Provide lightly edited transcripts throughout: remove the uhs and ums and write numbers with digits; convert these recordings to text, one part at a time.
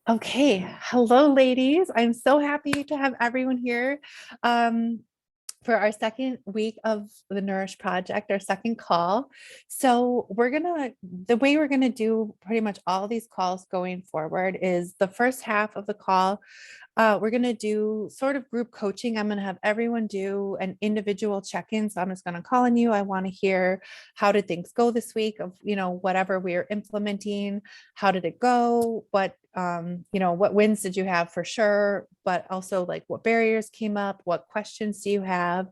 Okay. Hello, ladies. I'm so happy to have everyone here um, for our second week of the Nourish Project, our second call. So, the way we're going to do pretty much all these calls going forward is the first half of the call. We're going to do sort of group coaching. I'm going to have everyone do an individual check-in. So I'm just going to call on you. I want to hear, how did things go this week of, whatever we're implementing. How did it go? What wins did you have for sure? But also like what barriers came up? What questions do you have?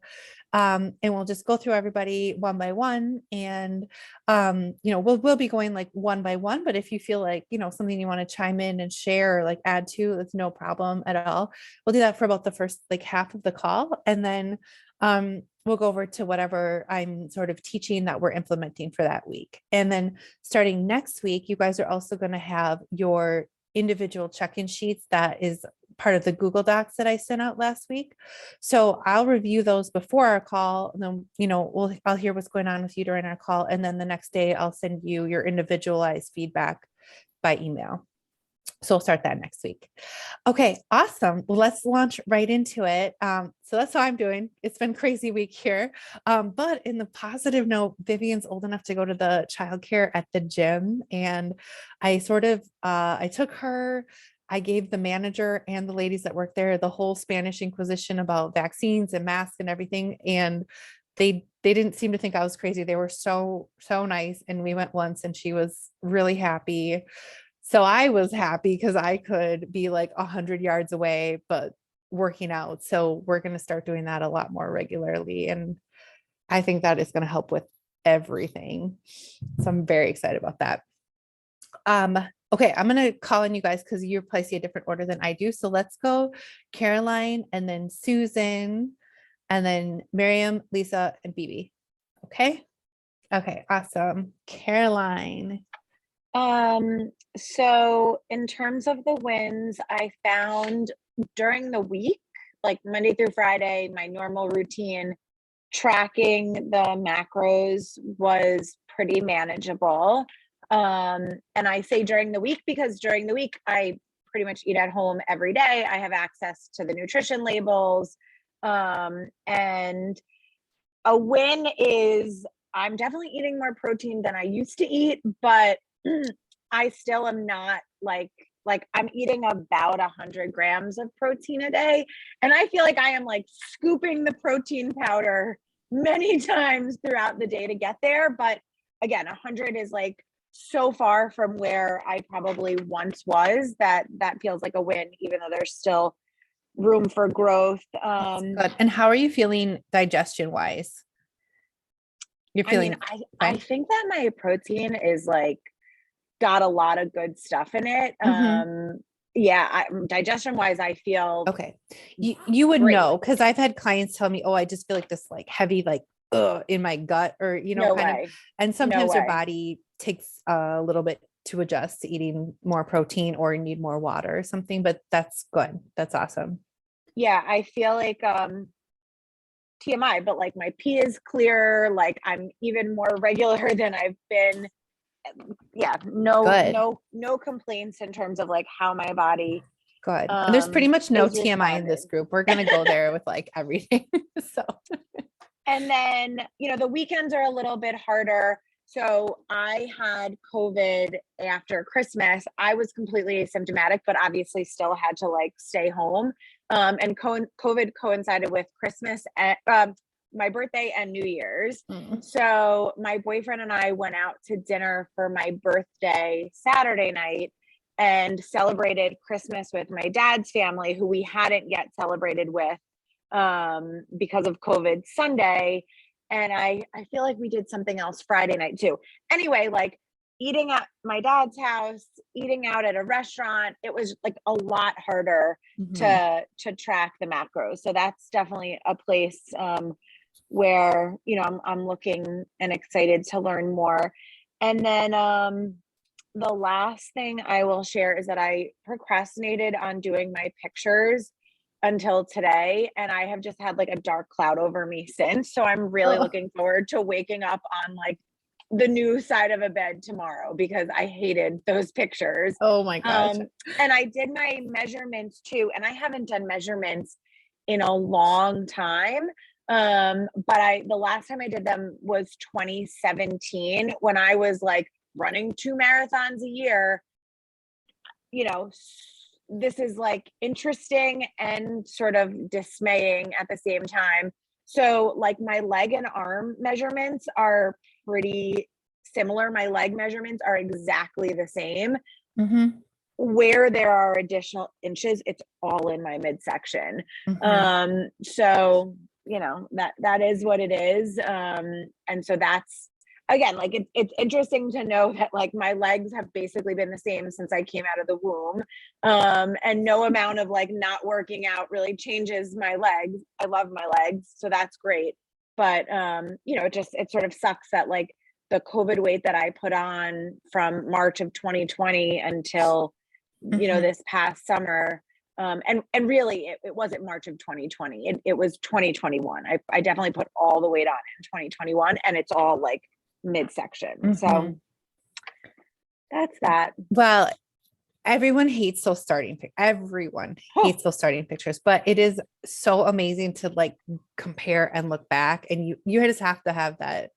And we'll just go through everybody one by one. And we'll be going like one by one, but if you feel like, something you want to chime in and share or like add to, that's no problem at all. We'll do that for about the first like half of the call. And then we'll go over to whatever I'm sort of teaching that we're implementing for that week. And then starting next week, you guys are also going to have your individual check-in sheets that is part of the Google Docs that I sent out last week. So I'll review those before our call. And then, I'll hear what's going on with you during our call. And then the next day I'll send you your individualized feedback by email. So we'll start that next week. Okay, awesome. Well, let's launch right into it. So that's how I'm doing. It's been a crazy week here. But in the positive note, Vivian's old enough to go to the childcare at the gym. And I took her, I gave the manager and the ladies that work there the whole Spanish Inquisition about vaccines and masks and everything. And they didn't seem to think I was crazy. They were so nice. And we went once and she was really happy. So I was happy because I could be like 100 yards away, but working out. So we're going to start doing that a lot more regularly. And I think that is going to help with everything. So I'm very excited about that. Okay, I'm going to call on you guys because you're placing a different order than I do. So let's go Caroline and then Susan and then Miriam, Lisa, and Bibi. Okay. Okay, awesome. Caroline. So in terms of the wins, I found during the week, like Monday through Friday, my normal routine, tracking the macros was pretty manageable. And I say during the week because during the week, I pretty much eat at home every day. I have access to the nutrition labels. And a win is I'm definitely eating more protein than I used to eat, but I still am not like I'm eating about 100 grams of protein a day. And I feel like I am like scooping the protein powder many times throughout the day to get there. But again, 100 is like so far from where I probably once was that feels like a win, even though there's still room for growth. Good. And how are you feeling digestion wise? You're feeling I think that my protein is like got a lot of good stuff in it. Digestion wise, I feel okay. You would great. know because I've had clients tell me, oh, I just feel like this like heavy, like in my gut, or and sometimes your body takes a little bit to adjust to eating more protein or need more water or something, but that's good. That's awesome. Yeah, I feel like TMI, but like my pee is clear, like I'm even more regular than I've been. Yeah, no complaints in terms of like how my body. Good. And there's pretty much no TMI in this group. We're gonna go there with like everything. So and then the weekends are a little bit harder. So I had COVID after Christmas. I was completely asymptomatic, but obviously still had to like stay home. And COVID coincided with Christmas and my birthday and New Year's. So my boyfriend and I went out to dinner for my birthday Saturday night and celebrated Christmas with my dad's family, who we hadn't yet celebrated with because of COVID Sunday. And I feel like we did something else Friday night too. Anyway, like eating at my dad's house, eating out at a restaurant, it was like a lot harder to track the macros. So that's definitely a place where I'm looking and excited to learn more. And then the last thing I will share is that I procrastinated on doing my pictures until today, and I have just had like a dark cloud over me since. So I'm really looking forward to waking up on like the new side of a bed tomorrow because I hated those pictures. Oh my gosh. And I did my measurements too, and I haven't done measurements in a long time. But the last time I did them was 2017 when I was like running 2 marathons a year. You know, this is like interesting and sort of dismaying at the same time. So like my leg and arm measurements are pretty similar. My leg measurements are exactly the same. Mm-hmm. Where there are additional inches, it's all in my midsection. Mm-hmm. So you know, that is what it is. And so that's, again, like it's interesting to know that like my legs have basically been the same since I came out of the womb. And no amount of like not working out really changes my legs. I love my legs, so that's great. But you know, it sort of sucks that like the COVID weight that I put on from March of 2020 until, you know, Mm-hmm. this past summer. And really it wasn't March of 2020. It was 2021. I definitely put all the weight on in 2021, and it's all like midsection. Mm-hmm. So that's that. Well, everyone hates those everyone hates those starting pictures, but it is so amazing to like compare and look back, and you just have to have that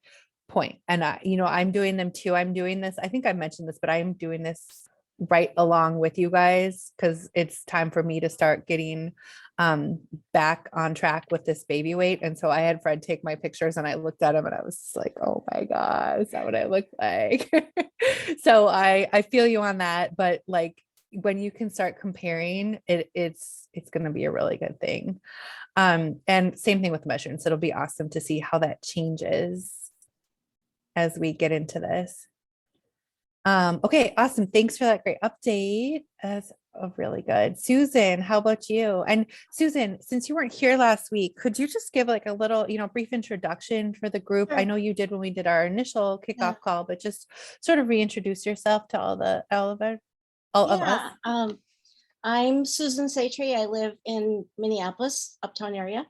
point. And you know, I'm doing them too. I'm doing this, I think I mentioned this, but I'm doing this right along with you guys because it's time for me to start getting back on track with this baby weight. And so I had Fred take my pictures and I looked at him and I was like, oh my God, is that what I look like? So I feel you on that, but like when you can start comparing it's going to be a really good thing. And same thing with measurements. It'll be awesome to see how that changes as we get into this. Okay, awesome. Thanks for that great update. That's really good. Susan, how about you? And Susan, since you weren't here last week, could you just give like a little, you know, brief introduction for the group? I Sure. know you did when we did our initial Yeah. kickoff call, but just sort of reintroduce yourself to all of us. Yeah. I'm Susan Satry. I live in Minneapolis, uptown area.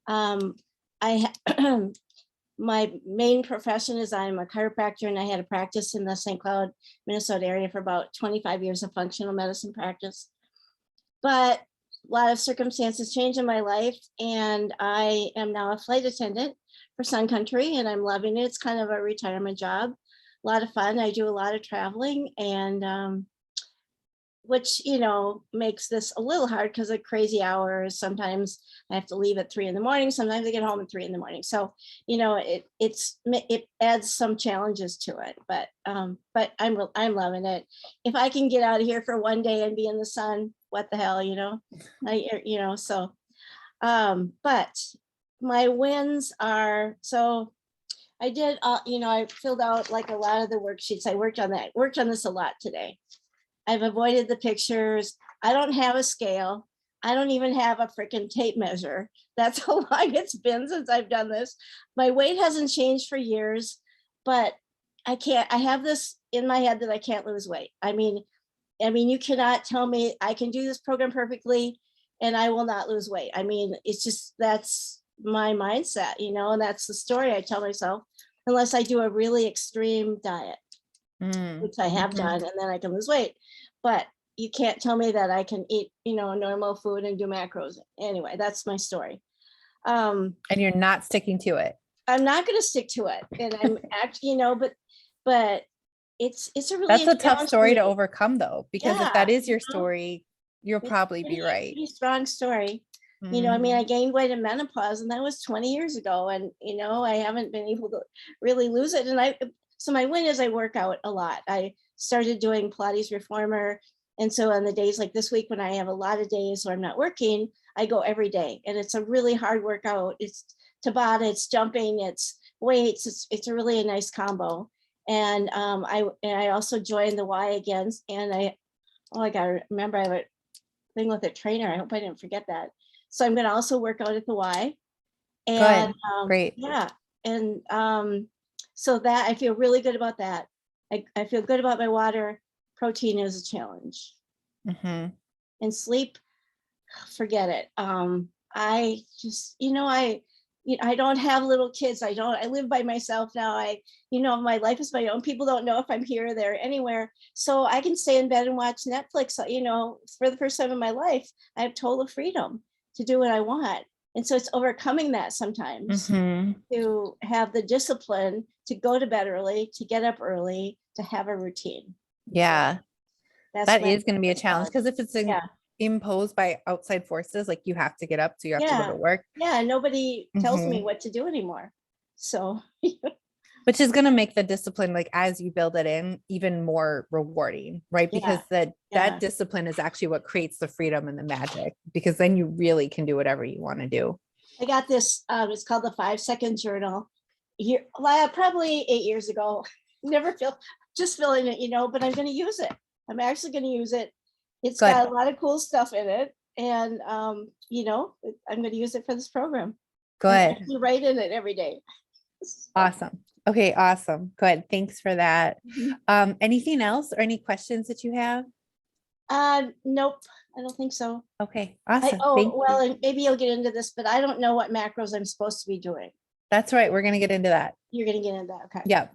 I my main profession is I'm a chiropractor, and I had a practice in the St. Cloud, Minnesota area for about 25 years of functional medicine practice. But a lot of circumstances changed in my life, and I am now a flight attendant for Sun Country, and I'm loving it. It's kind of a retirement job, a lot of fun. I do a lot of traveling, and which, you know, makes this a little hard because of crazy hours. Sometimes I have to leave at 3 a.m. Sometimes I get home at 3 a.m. So, you know, it adds some challenges to it, but I'm loving it. If I can get out of here for one day and be in the sun, what the hell, you know, but my wins are, so I did, you know, I filled out like a lot of the worksheets. I worked on this a lot today. I've avoided the pictures. I don't have a scale. I don't even have a freaking tape measure. That's how long it's been since I've done this. My weight hasn't changed for years, but I have this in my head that I can't lose weight. I mean, you cannot tell me I can do this program perfectly and I will not lose weight. I mean, it's just, that's my mindset, you know, and that's the story I tell myself, unless I do a really extreme diet, which I have done, and then I can lose weight. But you can't tell me that I can eat, you know, normal food and do macros. Anyway, that's my story. And you're not sticking to it. I'm not going to stick to it, and I'm actually, you know, but it's a really That's a tough story to overcome, though, because if that is your you know, story, you'll probably be right. Pretty strong story. You know, I mean, I gained weight in menopause, and that was 20 years ago, and you know, I haven't been able to really lose it. And so my win is I work out a lot. I started doing Pilates reformer. And so on the days like this week, when I have a lot of days where I'm not working, I go every day. And it's a really hard workout. It's Tabata, it's jumping, it's weights. It's a really a nice combo. And I also joined the Y again. And I gotta remember, I have a thing with a trainer. I hope I didn't forget that. So I'm gonna also work out at the Y. And great. Yeah. And so that I feel really good about that. I feel good about my water. Protein is a challenge. And sleep, forget it. I just, you know, I don't have little kids. I live by myself now. My life is my own. People don't know if I'm here or there, anywhere. So I can stay in bed and watch Netflix, for the first time in my life. I have total freedom to do what I want. And so it's overcoming that sometimes to have the discipline to go to bed early, to get up early, to have a routine. Yeah. That is going to be a challenge because if it's imposed by outside forces, like you have to get up, so you have to go to work. Yeah, nobody tells me what to do anymore. So, which is going to make the discipline, like as you build it in, even more rewarding, right? Because that discipline is actually what creates the freedom and the magic, because then you really can do whatever you want to do. I got this, it's called the 5-second journal here, probably 8 years ago. Just feeling it, but I'm going to use it. I'm actually going to use it. It's got a lot of cool stuff in it. And, I'm going to use it for this program. Good. You write in it every day. Awesome. Okay. Awesome. Good. Thanks for that. Anything else or any questions that you have? Nope. I don't think so. Okay. Awesome. And maybe you'll get into this, but I don't know what macros I'm supposed to be doing. That's right. We're going to get into that. You're going to get into that. Okay. Yeah.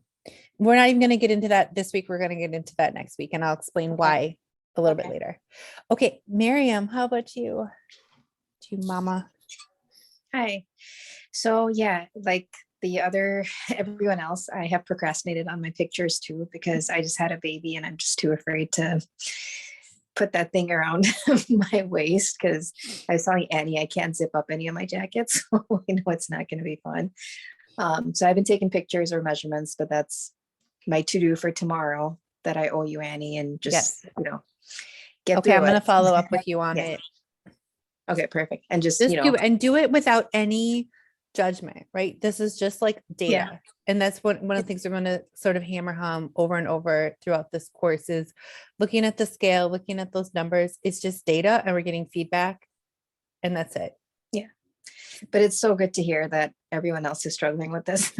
We're not even going to get into that this week. We're going to get into that next week, and I'll explain why a little bit later. Okay. Miriam, how about you? To mama. Hi. So like everyone else, I have procrastinated on my pictures too, because I just had a baby and I'm just too afraid to put that thing around my waist, because I was telling Annie I can't zip up any of my jackets. So I know it's not going to be fun. So I've been taking pictures or measurements, but that's my to-do for tomorrow that I owe you, Annie, and just, get okay. I'm through going it. to follow up with you on it. Okay, perfect. And just do it without any judgment, right? This is just like data. Yeah. And that's one of the things we're going to sort of hammer home over and over throughout this course is looking at the scale, looking at those numbers. It's just data and we're getting feedback, and that's it. Yeah. But it's so good to hear that everyone else is struggling with this.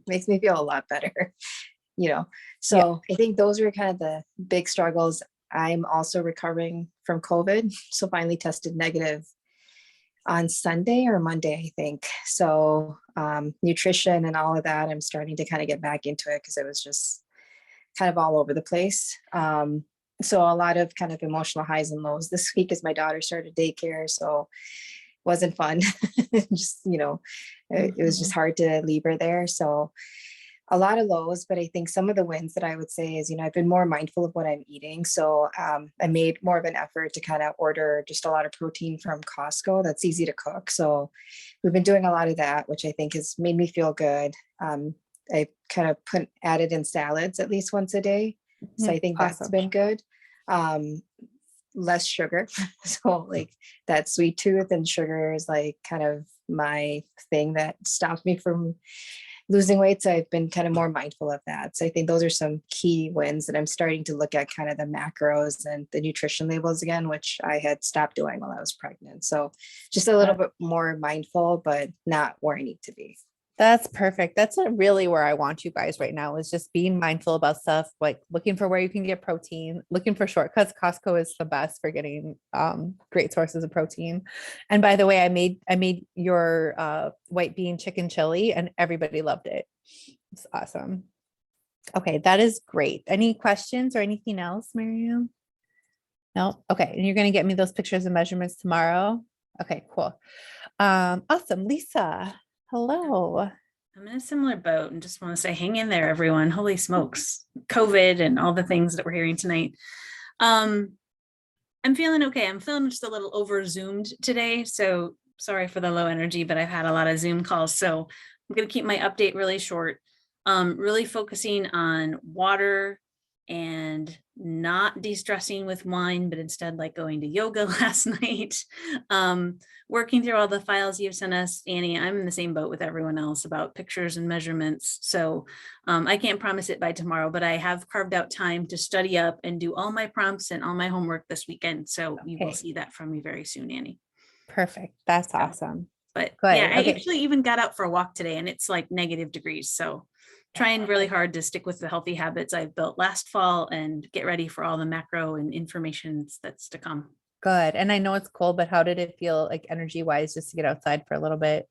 Makes me feel a lot better, So I think those are kind of the big struggles. I'm also recovering from COVID. So finally tested negative on Sunday or Monday, I think. So nutrition and all of that, I'm starting to kind of get back into it because it was just kind of all over the place. So a lot of kind of emotional highs and lows this week as my daughter started daycare. So it wasn't fun. Just, it was just hard to leave her there. So a lot of lows, but I think some of the wins that I would say is, I've been more mindful of what I'm eating. So I made more of an effort to kind of order just a lot of protein from Costco. That's easy to cook. So we've been doing a lot of that, which I think has made me feel good. I kind of added in salads at least once a day. So I think that's been good. Less sugar. So like that sweet tooth and sugar is like kind of my thing that stops me from losing weight. So I've been kind of more mindful of that. So I think those are some key wins that I'm starting to look at, kind of the macros and the nutrition labels again, which I had stopped doing while I was pregnant. So just a little bit more mindful, but not where I need to be. That's perfect. That's really where I want you guys right now, is just being mindful about stuff, like looking for where you can get protein, looking for shortcuts. Costco is the best for getting great sources of protein. And by the way, I made your white bean chicken chili and everybody loved it. It's awesome. Okay, that is great. Any questions or anything else, Miriam? No? Okay. And you're going to get me those pictures and measurements tomorrow? Okay, cool. Awesome. Lisa. Hello. I'm in a similar boat and just want to say, hang in there, everyone. Holy smokes, COVID and all the things that we're hearing tonight. I'm feeling okay. I'm feeling just a little over zoomed today. So sorry for the low energy, but I've had a lot of Zoom calls. So I'm going to keep my update really short. Really focusing on water and not de-stressing with wine, but instead like going to yoga last night, working through all the files you've sent us, Annie. I'm in the same boat with everyone else about pictures and measurements. So I can't promise it by tomorrow, but I have carved out time to study up and do all my prompts and all my homework this weekend. So you will see that from me very soon, Annie. Perfect. That's awesome. But good. Yeah, I actually even got out for a walk today and it's like -degrees. So trying really hard to stick with the healthy habits I've built last fall and get ready for all the macro and information that's to come. Good. And I know it's cold, but how did it feel like energy wise just to get outside for a little bit?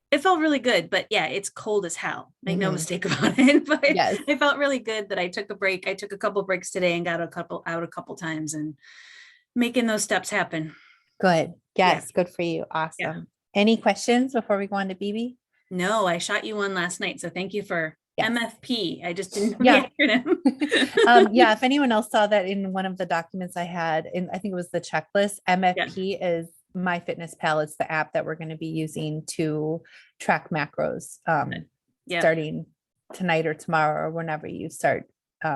It felt really good, but yeah, it's cold as hell. Make no mistake about it. But Yes. it felt really good that I took a break. I took a couple breaks today and got a couple times and making those steps happen. Good. Yeah. Yes. Good for you. Yeah. Awesome. Any questions before we go on to BB? No, I shot you one last night. So thank you for Yes. MFP. I just didn't know Yeah. the acronym. Yeah, if anyone else saw that in one of the documents I had, and I think it was the checklist, MFP is MyFitnessPal. It's the app that we're going to be using to track macros Yeah. starting tonight or tomorrow or whenever you start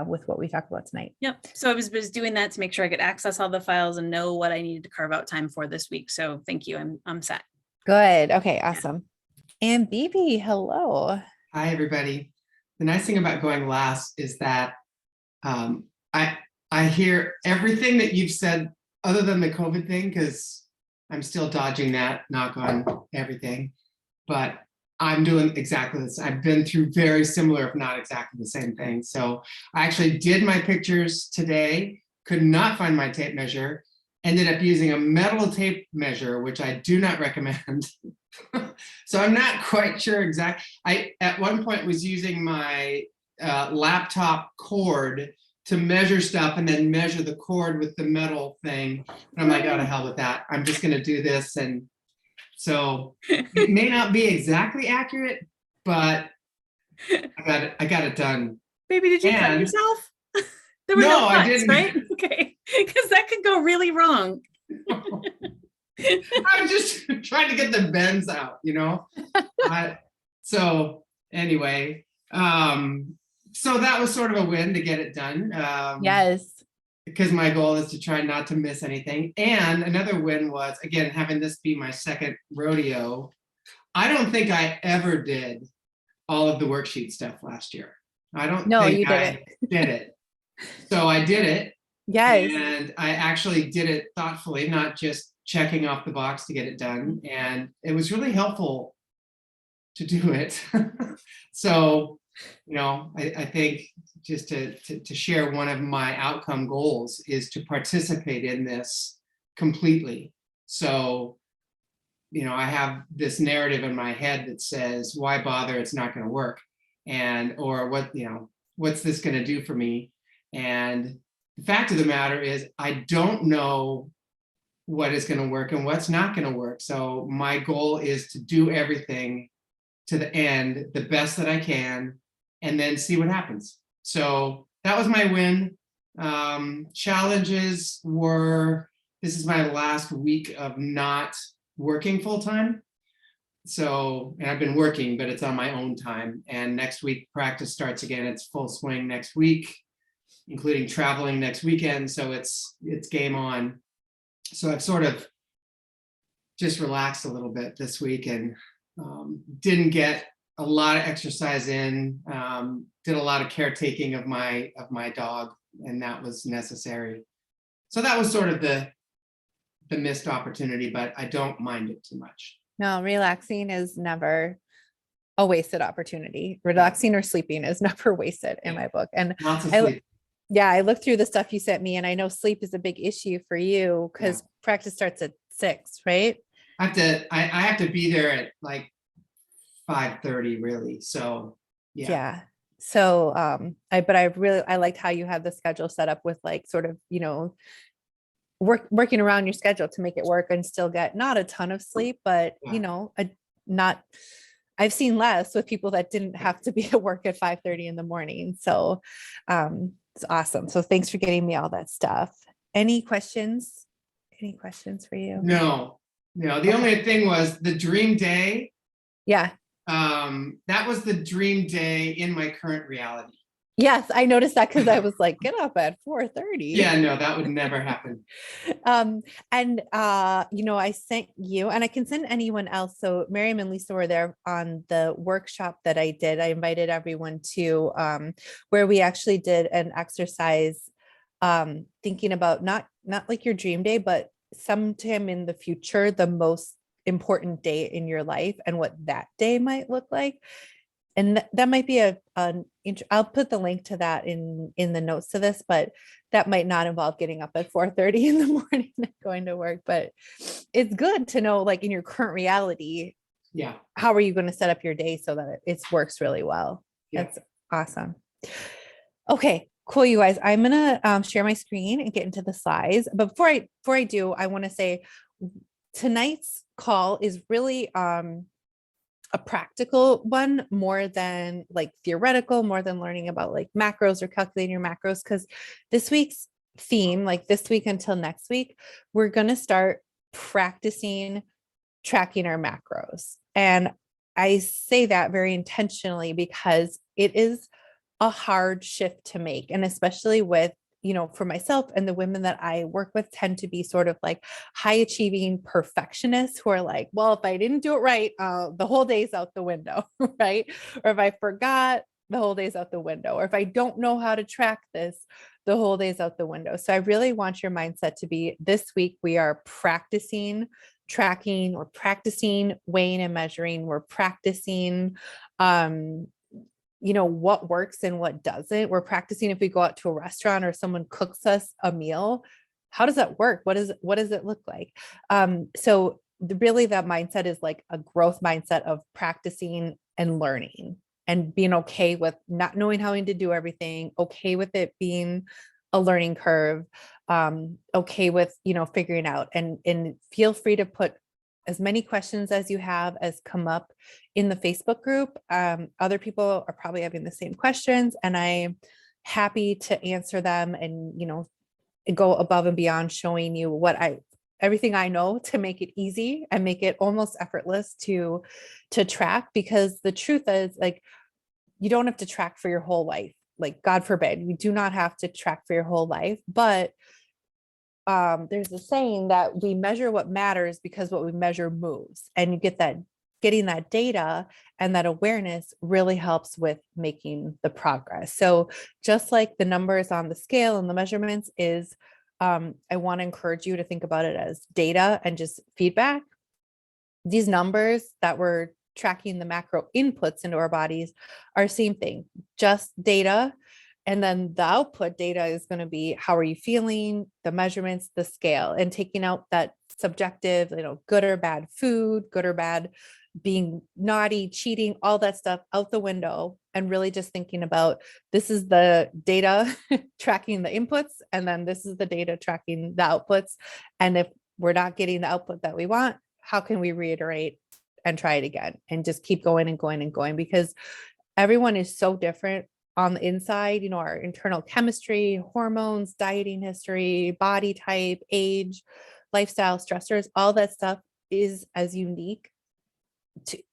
with what we talked about tonight. Yep. So I was doing that to make sure I could access all the files and know what I needed to carve out time for this week. So thank you. I'm set. Good. Okay, awesome. And BB, hello. Hi, everybody. The nice thing about going last is that I hear everything that you've said other than the COVID thing, because I'm still dodging that, knock on everything. But I'm doing exactly this. I've been through very similar, if not exactly the same thing. So I actually did my pictures today, could not find my tape measure, ended up using a metal tape measure, which I do not recommend. So I'm not quite sure exactly. I at one point was using my laptop cord to measure stuff and then measure the cord with the metal thing. And I'm like, oh, to hell with that. I'm just going to do this. And so it may not be exactly accurate, but I got it done. Baby, did you cut And- yourself? There were No, no I cuts, didn't. right? Okay. Because that could go really wrong. I'm just trying to get the bends out, you know? So anyway, so that was sort of a win to get it done. Yes. Because my goal is to try not to miss anything. And another win was, again, having this be my second rodeo. I don't think I ever did all of the worksheet stuff last year. I don't think you I did it. So I did it. Yes. And I actually did it thoughtfully, not just checking off the box to get it done. And it was really helpful to do it. So, you know, I think just to share one of my outcome goals is to participate in this completely. So, you know, I have this narrative in my head that says, why bother? It's not going to work. And, or what, you know, what's this going to do for me? And the fact of the matter is, I don't know what is going to work and what's not going to work. So my goal is to do everything to the end, the best that I can, and then see what happens. So that was my win. Challenges were, this is my last week of not working full time. So, and I've been working, but it's on my own time. And next week practice starts again. It's full swing next week, including traveling next weekend. So it's game on. So I've sort of just relaxed a little bit this week and didn't get a lot of exercise in, did a lot of caretaking of my dog, and that was necessary. So that was sort of the missed opportunity, but I don't mind it too much. No, relaxing is never a wasted opportunity. Relaxing or sleeping is never wasted in my book. And Lots of I, sleep. yeah, I looked through the stuff you sent me, and I know sleep is a big issue for you because practice starts at 6, right? I have to be there at like 5:30 really. So yeah. So I liked how you had the schedule set up with like sort of, you know, working around your schedule to make it work and still get not a ton of sleep, but you know, I've seen less with people that didn't have to be at work at 5:30 in the morning. So it's awesome. So thanks for getting me all that stuff. Any questions? Any questions for you? No. The only thing was the dream day. Yeah. That was the dream day in my current reality. Yes, I noticed that because I was like, get up at 4:30. Yeah, no, that would never happen. You know, I sent you, and I can send anyone else. So Miriam and Lisa were there on the workshop that I did. I invited everyone to where we actually did an exercise thinking about not like your dream day, but sometime in the future, the most important day in your life and what that day might look like. And that might be I'll put the link to that in the notes to this, but that might not involve getting up at 4:30 in the morning and going to work. But it's good to know, like in your current reality, Yeah. how are you going to set up your day so that it works really well? Yeah. That's awesome. Okay, cool, you guys. I'm gonna share my screen and get into the slides. But before I do, I want to say tonight's call is really a practical one more than like theoretical, more than learning about like macros or calculating your macros. Because this week's theme, like this week until next week, we're gonna start practicing tracking our macros. And I say that very intentionally because it is a hard shift to make. And especially with, for myself and the women that I work with tend to be sort of like high achieving perfectionists who are like, well, if I didn't do it right, the whole day's out the window, right? Or if I forgot, the whole day's out the window. Or if I don't know how to track this, the whole day's out the window. So I really want your mindset to be this week, we are practicing tracking, we're practicing weighing and measuring, we're practicing what works and what doesn't. We're practicing if we go out to a restaurant or someone cooks us a meal, how does that work? What does it look like? So really that mindset is like a growth mindset of practicing and learning and being okay with not knowing how to do everything, okay with it being a learning curve, okay with, figuring out, and feel free to put as many questions as you have as come up in the Facebook group. Other people are probably having the same questions, and I'm happy to answer them and, go above and beyond showing you everything I know to make it easy and make it almost effortless to track, because the truth is, like, you don't have to track for your whole life. Like, God forbid, you do not have to track for your whole life, but there's a saying that we measure what matters because what we measure moves, and you getting that data and that awareness really helps with making the progress. So just like the numbers on the scale and the measurements is, I want to encourage you to think about it as data and just feedback. These numbers that we're tracking, the macro inputs into our bodies, are same thing, just data. And then the output data is going to be, how are you feeling, the measurements, the scale, and taking out that subjective, good or bad food, good or bad being naughty, cheating, all that stuff out the window, and really just thinking about, this is the data tracking the inputs, and then this is the data tracking the outputs. And if we're not getting the output that we want, how can we reiterate and try it again and just keep going and going and going? Because everyone is so different on the inside, our internal chemistry, hormones, dieting history, body type, age, lifestyle, stressors, all that stuff is as unique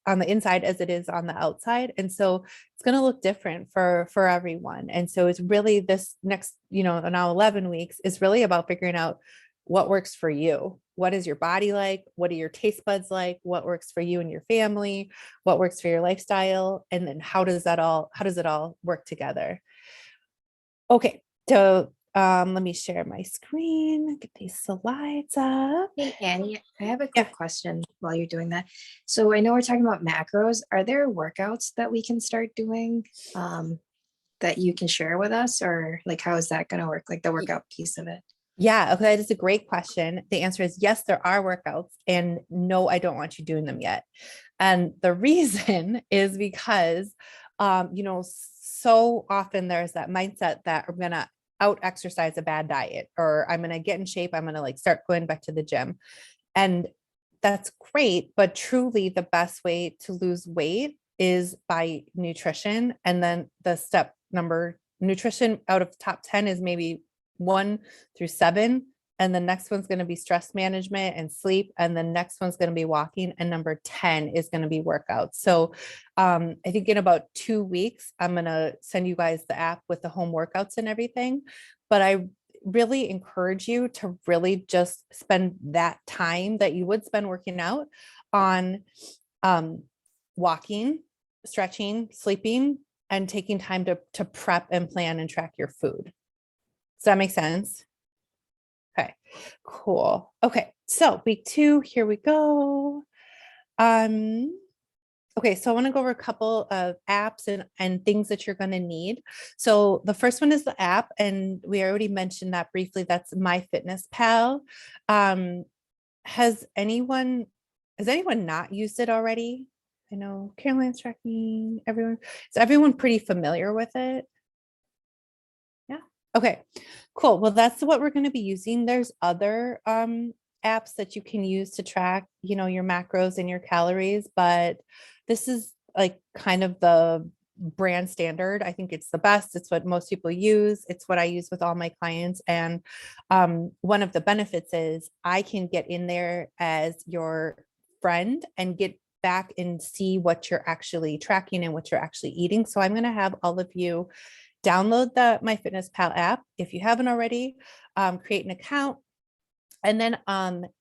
on the inside as it is on the outside. And so it's going to look different for everyone. And so it's really this next, now 11 weeks is really about figuring out what works for you. What is your body like? What are your taste buds like? What works for you and your family? What works for your lifestyle? And then how does it all work together? Okay. So let me share my screen, get these slides up. Hey, Annie, I have a Yeah. quick question while you're doing that. So I know we're talking about macros. Are there workouts that we can start doing that you can share with us, or like, how is that going to work? Like the workout piece of it? Yeah, okay, that is a great question. The answer is yes, there are workouts, and no, I don't want you doing them yet. And the reason is because, so often there's that mindset that I'm going to out exercise a bad diet, or I'm going to get in shape. I'm going to like start going back to the gym. And that's great. But truly the best way to lose weight is by nutrition. And then the step number, nutrition out of the top 10 is maybe 1 through 7. And the next one's going to be stress management and sleep. And the next one's going to be walking. And number 10 is going to be workouts. So I think in about 2 weeks, I'm going to send you guys the app with the home workouts and everything. But I really encourage you to really just spend that time that you would spend working out on walking, stretching, sleeping, and taking time to prep and plan and track your food. Does that make sense? Okay, cool. Okay, so week 2, here we go. Okay, so I want to go over a couple of apps and things that you're going to need. So the first one is the app, and we already mentioned that briefly. That's MyFitnessPal. Has anyone has anyone not used it already? I know Caroline's tracking, everyone. Is everyone pretty familiar with it? Yeah. Okay, cool. Well, that's what we're going to be using. There's other apps that you can use to track, your macros and your calories, but this is like kind of the brand standard. I think it's the best. It's what most people use. It's what I use with all my clients. And one of the benefits is I can get in there as your friend and get back and see what you're actually tracking and what you're actually eating. So I'm going to have all of you download the MyFitnessPal app if you haven't already, create an account, and then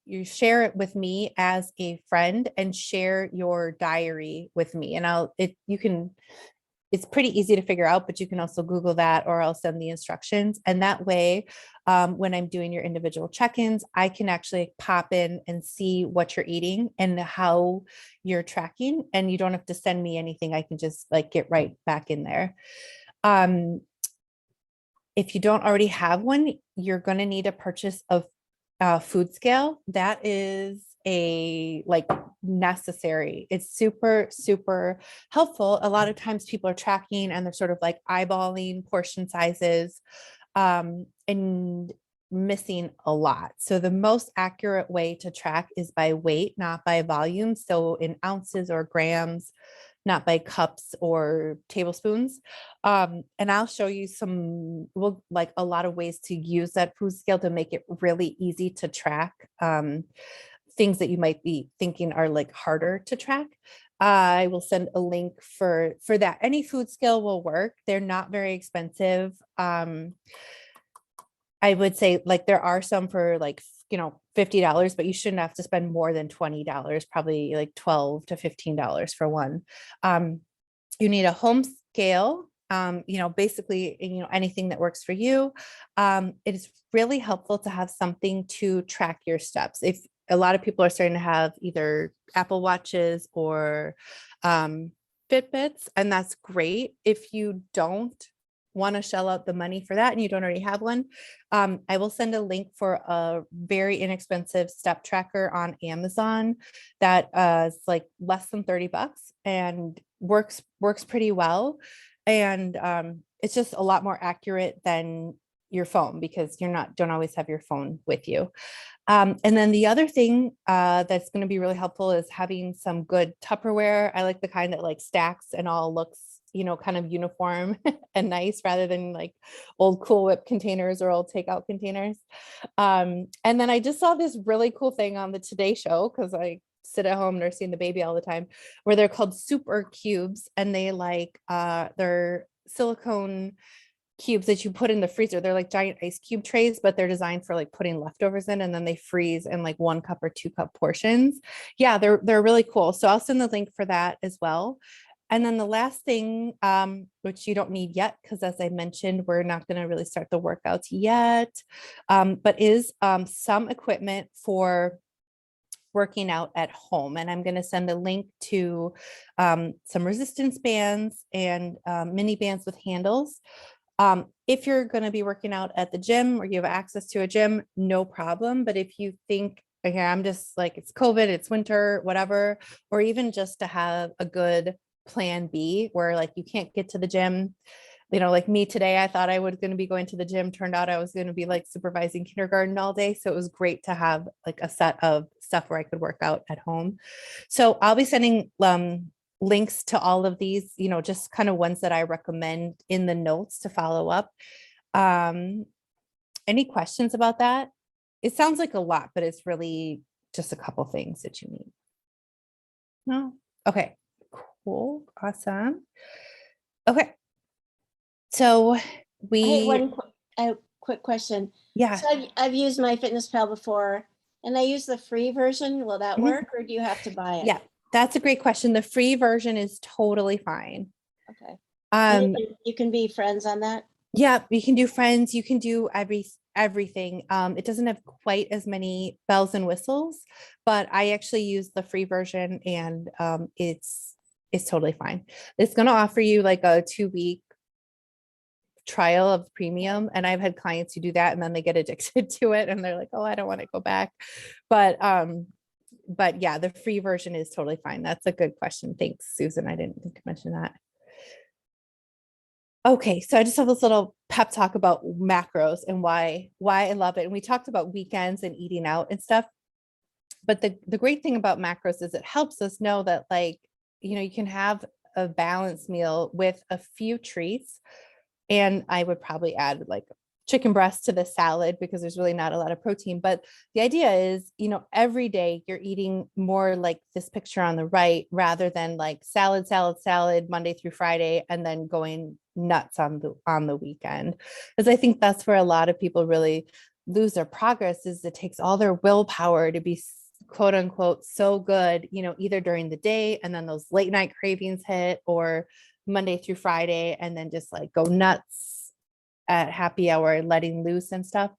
you share it with me as a friend and share your diary with me. And it's pretty easy to figure out, but you can also Google that, or I'll send the instructions. And that way, when I'm doing your individual check-ins, I can actually pop in and see what you're eating and how you're tracking. And you don't have to send me anything. I can just like get right back in there. If you don't already have one, you're going to need a purchase of food scale. That is necessary. It's super, super helpful. A lot of times people are tracking and they're sort of like eyeballing portion sizes and missing a lot. So the most accurate way to track is by weight, not by volume. So in ounces or grams, not by cups or tablespoons. And I'll show you a lot of ways to use that food scale to make it really easy to track things that you might be thinking are like harder to track. I will send a link for that. Any food scale will work. They're not very expensive. I would say like there are some for like, $50, but you shouldn't have to spend more than $20, probably like $12 to $15 for one. You need a home scale, basically, anything that works for you. It is really helpful to have something to track your steps. If a lot of people are starting to have either Apple Watches or Fitbits, and that's great. If you don't want to shell out the money for that and you don't already have one, I will send a link for a very inexpensive step tracker on Amazon that is like less than $30 and works pretty well. And it's just a lot more accurate than your phone because don't always have your phone with you. And then the other thing that's going to be really helpful is having some good Tupperware. I like the kind that like stacks and all looks, kind of uniform and nice rather than like old Cool Whip containers or old takeout containers. And then I just saw this really cool thing on the Today Show because I sit at home nursing the baby all the time, where they're called super cubes, and they're silicone cubes that you put in the freezer. They're like giant ice cube trays, but they're designed for like putting leftovers in, and then they freeze in like 1 cup or 2 cup portions. Yeah, they're really cool. So I'll send the link for that as well. And then the last thing, which you don't need yet, because as I mentioned, we're not going to really start the workouts yet, but is some equipment for working out at home. And I'm going to send a link to some resistance bands and mini bands with handles. If you're going to be working out at the gym or you have access to a gym, no problem. But if you think, okay, I'm just like, it's COVID, it's winter, whatever, or even just to have a good plan B where like you can't get to the gym, like me today, I thought I was going to be going to the gym. Turned out I was going to be like supervising kindergarten all day. So it was great to have like a set of stuff where I could work out at home. So I'll be sending links to all of these, just kind of ones that I recommend in the notes to follow up. Any questions about that? It sounds like a lot, but it's really just a couple things that you need. No? Okay, cool. Awesome. Okay. So Hey, a quick question. Yeah. So I've used MyFitnessPal before, and I use the free version. Will that work, or do you have to buy it? Yeah, that's a great question. The free version is totally fine. Okay. And you can be friends on that. Yeah, you can do friends. You can do everything. It doesn't have quite as many bells and whistles, but I actually use the free version, and it's totally fine. It's going to offer you like a 2-week trial of premium, and I've had clients who do that and then they get addicted to it and they're like, oh, I don't want to go back. But but yeah, the free version is totally fine. That's a good question. Thanks, Susan. I didn't think to mention that. Okay, so I just have this little pep talk about macros and why I love it. And we talked about weekends and eating out and stuff. But the great thing about macros is it helps us know that, like, you can have a balanced meal with a few treats. And I would probably add like chicken breast to the salad because there's really not a lot of protein. But the idea is, every day you're eating more like this picture on the right, rather than like salad, salad, salad, Monday through Friday, and then going nuts on the weekend. Because I think that's where a lot of people really lose their progress, is it takes all their willpower to be quote unquote so good, either during the day and then those late night cravings hit, or Monday through Friday, and then just like go nuts at happy hour, letting loose and stuff.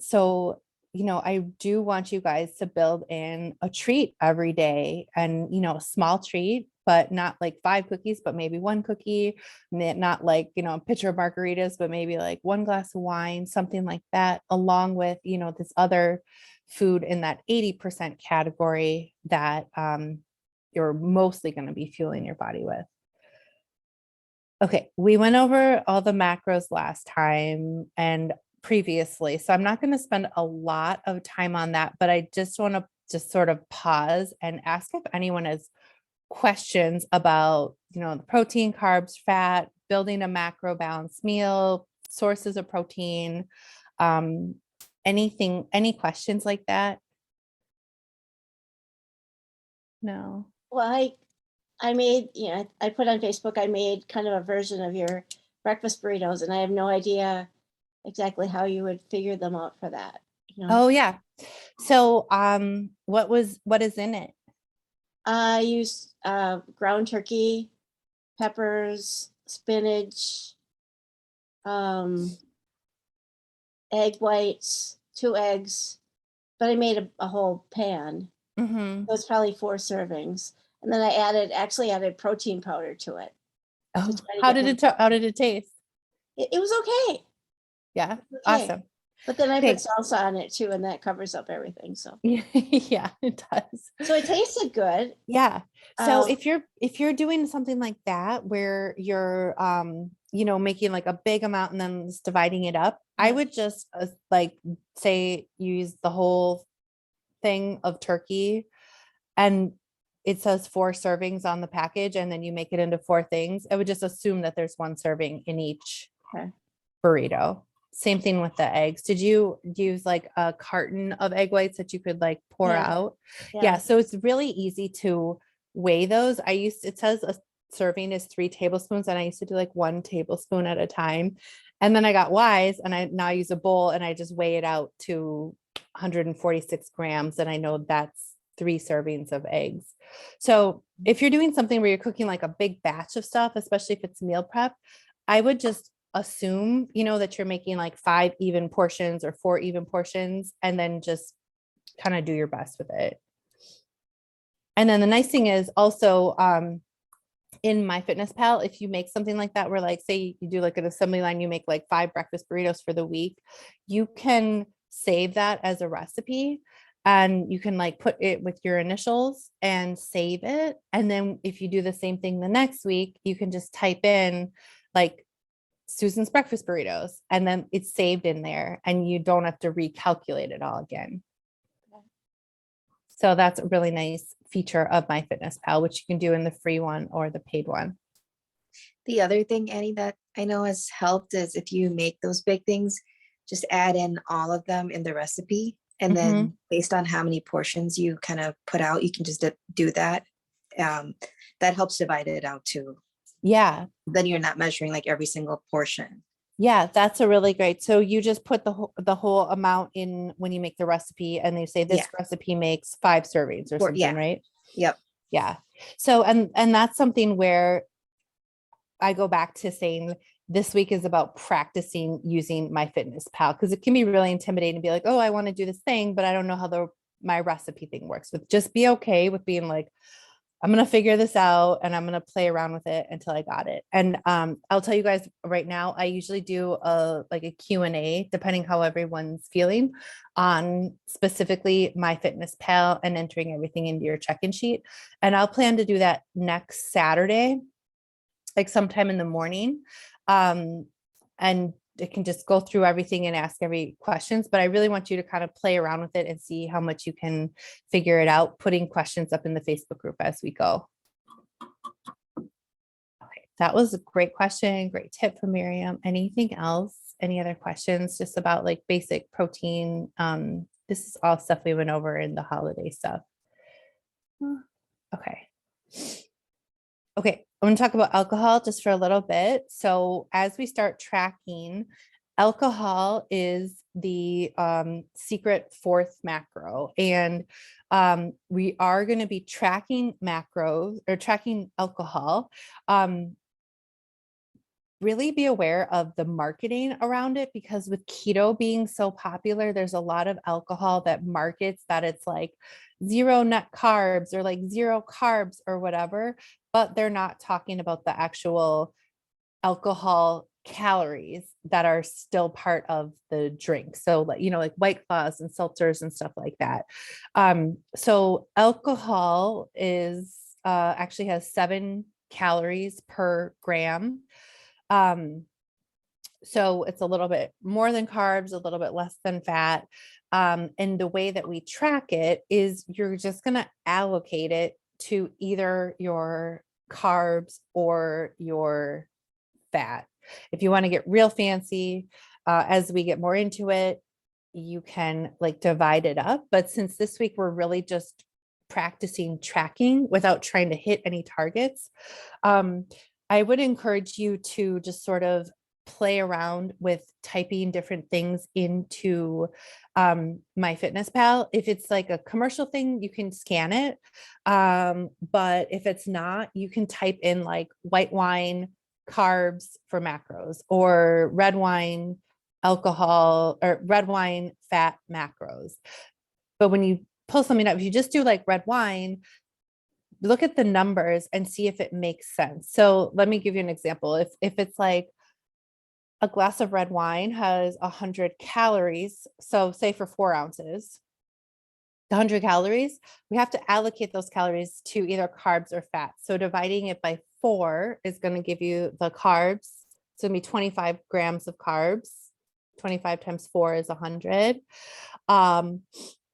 So, I do want you guys to build in a treat every day, and, a small treat, but not like 5 cookies, but maybe 1 cookie, not like, a pitcher of margaritas, but maybe like 1 glass of wine, something like that, along with, this other food in that 80% category that you're mostly going to be fueling your body with. Okay, we went over all the macros last time and previously, so I'm not going to spend a lot of time on that, but I just want to just sort of pause and ask if anyone has questions about, the protein, carbs, fat, building a macro balanced meal, sources of protein, any questions like that? No. Well, I made, I put on Facebook, I made kind of a version of your breakfast burritos, and I have no idea exactly how you would figure them out for that. Oh yeah. So what is in it? I used ground turkey, peppers, spinach, egg whites, 2 eggs, but I made a whole pan. Mm-hmm. So it's probably 4 servings. And then I actually added protein powder to it. Oh, to try to how get did it taste? It was okay. Yeah, Okay. awesome. But then I Okay. put salsa on it too, and that covers up everything. So Yeah, it does. so it tasted good. Yeah. So Um, if you're doing something like that where you're making like a big amount and then just dividing it up, I Yeah. would just like say use the whole thing of turkey, and it says 4 servings on the package, and then you make it into 4 things. I would just assume that there's 1 serving in each Okay. burrito. Same thing with the eggs. Did you use like a carton of egg whites that you could like pour Yeah. out? Yeah. Yeah. So it's really easy to weigh those. It says a serving is 3 tablespoons, and I used to do like 1 tablespoon at a time. And then I got wise, and I now use a bowl, and I just weigh it out to 146 grams. And I know that's 3 servings of eggs. So if you're doing something where you're cooking like a big batch of stuff, especially if it's meal prep, I would just assume, that you're making like 5 even portions or 4 even portions, and then just kind of do your best with it. And then the nice thing is also, in MyFitnessPal, if you make something like that, where like, say you do like an assembly line, you make like 5 breakfast burritos for the week, you can save that as a recipe, and you can like put it with your initials and save it. And then if you do the same thing the next week, you can just type in like Susan's breakfast burritos, and then it's saved in there, and you don't have to recalculate it all again. So that's a really nice feature of MyFitnessPal, which you can do in the free one or the paid one. The other thing, Annie, that I know has helped is if you make those big things, just add in all of them in the recipe. And then based on how many portions you kind of put out, you can just do that. That helps divide it out too. Yeah. Then you're not measuring like every single portion. Yeah, that's a really great. So you just put the whole amount in when you make the recipe, and they say this recipe makes 5 servings or something, right? Yep. Yeah. So and that's something where I go back to saying this week is about practicing using MyFitnessPal, because it can be really intimidating to be like, oh, I want to do this thing, but I don't know how my recipe thing works. But just be okay with being like, I'm going to figure this out and I'm going to play around with it until I got it. And I'll tell you guys right now, I usually do a Q&A, depending how everyone's feeling, on specifically MyFitnessPal and entering everything into your check-in sheet. And I'll plan to do that next Saturday, like sometime in the morning. And it can just go through everything and ask every questions, but I really want you to kind of play around with it and see how much you can figure it out, putting questions up in the Facebook group as we go. Okay, that was a great question. Great tip from Miriam. Anything else? Any other questions just about like basic protein? This is all stuff we went over in the holiday stuff. Okay. Okay, I'm going to talk about alcohol just for a little bit. So as we start tracking, alcohol is the secret fourth macro. And we are going to be tracking macros or tracking alcohol. Really be aware of the marketing around it, because with keto being so popular, there's a lot of alcohol that markets that it's like zero net carbs or like zero carbs or whatever, but they're not talking about the actual alcohol calories that are still part of the drink. So like, like White Claws and seltzers and stuff like that. So alcohol is actually has 7 calories per gram. So it's a little bit more than carbs, a little bit less than fat. And the way that we track it is you're just going to allocate it to either your carbs or your fat. If you want to get real fancy, as we get more into it, you can like divide it up. But since this week we're really just practicing tracking without trying to hit any targets, I would encourage you to just sort of play around with typing different things into MyFitnessPal. If it's like a commercial thing, you can scan it. But if it's not, you can type in like white wine carbs for macros, or red wine alcohol, or red wine fat macros. But when you pull something up, if you just do like red wine, look at the numbers and see if it makes sense. So let me give you an example. If it's like a glass of red wine has 100 calories, so say for 4 ounces, 100 calories, we have to allocate those calories to either carbs or fat. So dividing it by 4 is going to give you the carbs. It's going to be 25 grams of carbs. 25 times 4 is 100.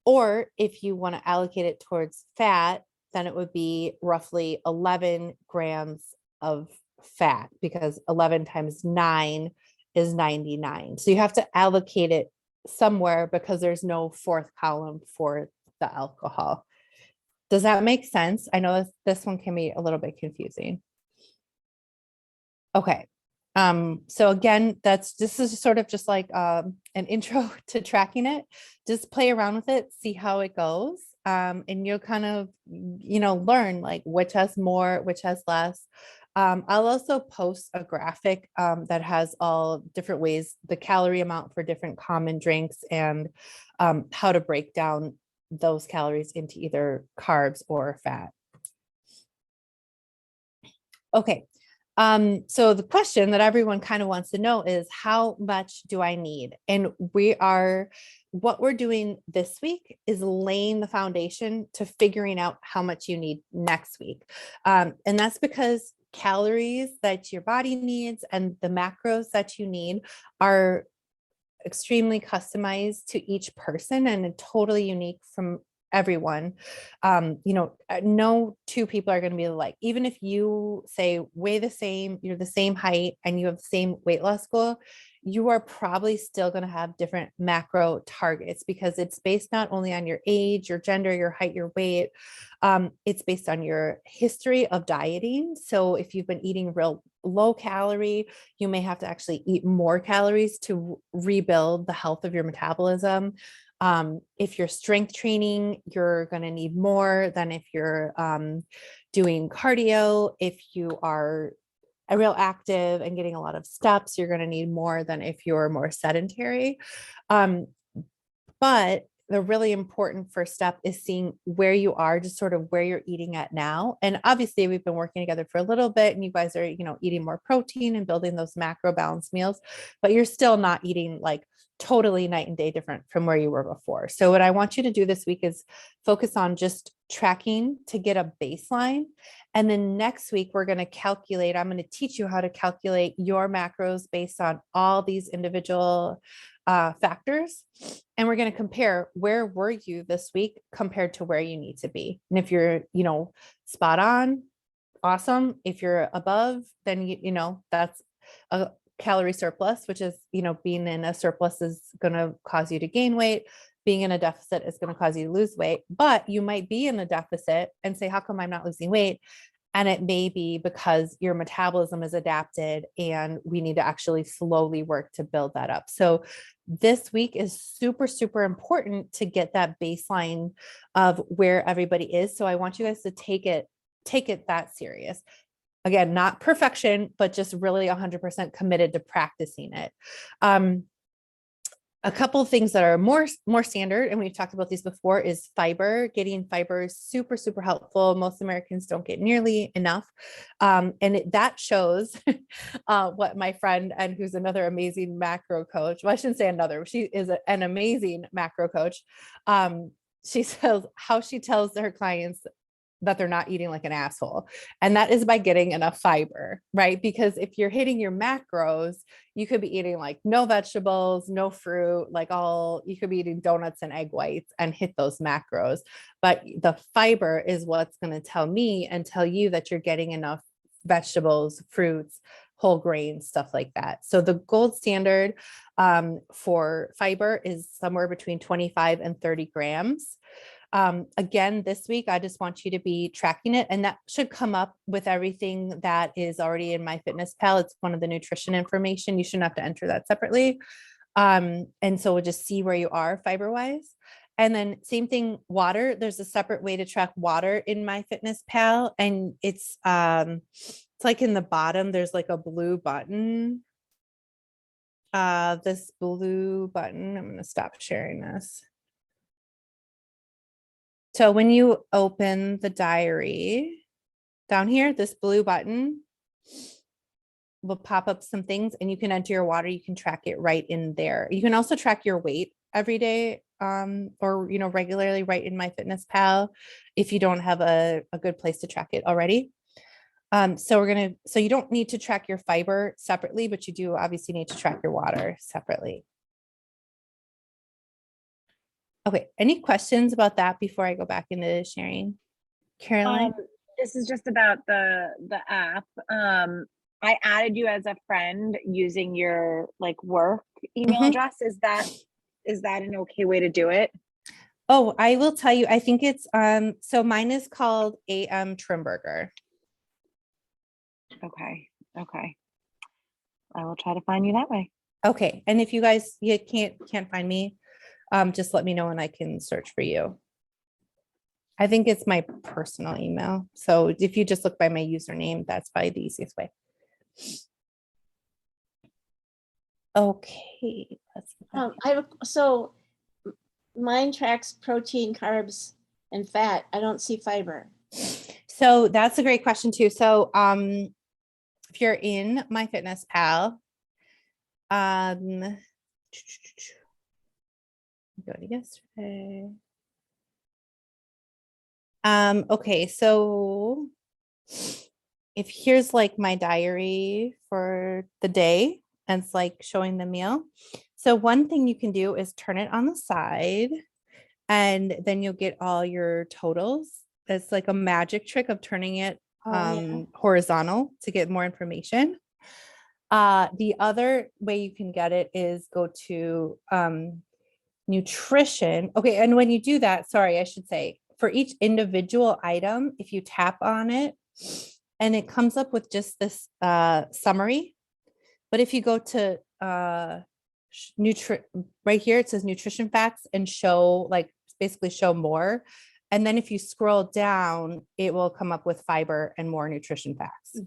Or if you want to allocate it towards fat, then it would be roughly 11 grams of fat, because 11 times 9 is 99. So you have to allocate it somewhere because there's no 4th column for the alcohol. Does that make sense? I know this one can be a little bit confusing. Okay. So again, this is sort of just like an intro to tracking it. Just play around with it, see how it goes. And you'll kind of, learn like which has more, which has less. I'll also post a graphic that has all different ways, the calorie amount for different common drinks, and how to break down those calories into either carbs or fat. Okay. So the question that everyone kind of wants to know is, how much do I need? And what we're doing this week is laying the foundation to figuring out how much you need next week. And that's because calories that your body needs and the macros that you need are extremely customized to each person and totally unique from everyone. No 2 people are going to be alike. Even if you say weigh the same, you're the same height, and you have the same weight loss goal, you are probably still going to have different macro targets, because it's based not only on your age, your gender, your height, your weight. It's based on your history of dieting. So if you've been eating real low calorie, you may have to actually eat more calories to rebuild the health of your metabolism. If you're strength training, you're going to need more than if you're doing cardio. If you are a real active and getting a lot of steps, you're going to need more than if you're more sedentary. But the really important first step is seeing where you are, just sort of where you're eating at now. And obviously we've been working together for a little bit and you guys are, eating more protein and building those macro balanced meals, but you're still not eating like totally night and day different from where you were before. So what I want you to do this week is focus on just tracking to get a baseline. And then next week, I'm going to teach you how to calculate your macros based on all these individual factors. And we're going to compare where were you this week compared to where you need to be. And if you're, spot on, awesome. If you're above, then, that's a calorie surplus, which is, being in a surplus is going to cause you to gain weight. Being in a deficit is going to cause you to lose weight, but you might be in a deficit and say, how come I'm not losing weight? And it may be because your metabolism is adapted and we need to actually slowly work to build that up. So this week is super, super important to get that baseline of where everybody is. So I want you guys to take it that serious. Again, not perfection, but just really 100% committed to practicing it. A couple of things that are more standard, and we've talked about these before, is fiber. Getting fiber is super, super helpful. Most Americans don't get nearly enough. That shows what my friend, and who's another amazing macro coach, well, I shouldn't say another, she is an amazing macro coach. She says how she tells her clients that they're not eating like an asshole. And that is by getting enough fiber, right? Because if you're hitting your macros, you could be eating like no vegetables, no fruit, you could be eating donuts and egg whites and hit those macros. But the fiber is what's going to tell me and tell you that you're getting enough vegetables, fruits, whole grains, stuff like that. So the gold standard for fiber is somewhere between 25 and 30 grams. Again, this week, I just want you to be tracking it, and that should come up with everything that is already in MyFitnessPal. It's one of the nutrition information. You shouldn't have to enter that separately. And so we'll just see where you are fiber wise. And then same thing, water. There's a separate way to track water in MyFitnessPal, and it's like in the bottom, there's like a blue button. This blue button, I'm going to stop sharing this. So when you open the diary down here, this blue button will pop up some things and you can enter your water. You can track it right in there. You can also track your weight every day or, regularly right in MyFitnessPal if you don't have a good place to track it already. So you don't need to track your fiber separately, but you do obviously need to track your water separately. Okay, any questions about that before I go back into sharing? Caroline? This is just about the app. I added you as a friend using your work email address. Is that an okay way to do it? Oh, I will tell you, I think it's so mine is called AM Trimberger. Okay. I will try to find you that way. Okay. And if you guys can't find me, just let me know and I can search for you. I think it's my personal email. So if you just look by my username, that's probably the easiest way. Okay. So mine tracks protein, carbs, and fat. I don't see fiber. So that's a great question too. So if you're in MyFitnessPal, go to yesterday. Okay, so if here's like my diary for the day, and it's like showing the meal. So one thing you can do is turn it on the side, and then you'll get all your totals. It's like a magic trick of turning it horizontal to get more information. The other way you can get it is go to nutrition. Okay, and when you do that, sorry, I should say, for each individual item, if you tap on it, and it comes up with just this summary. But if you go to right here, it says nutrition facts and show, basically show more. And then if you scroll down, it will come up with fiber and more nutrition facts.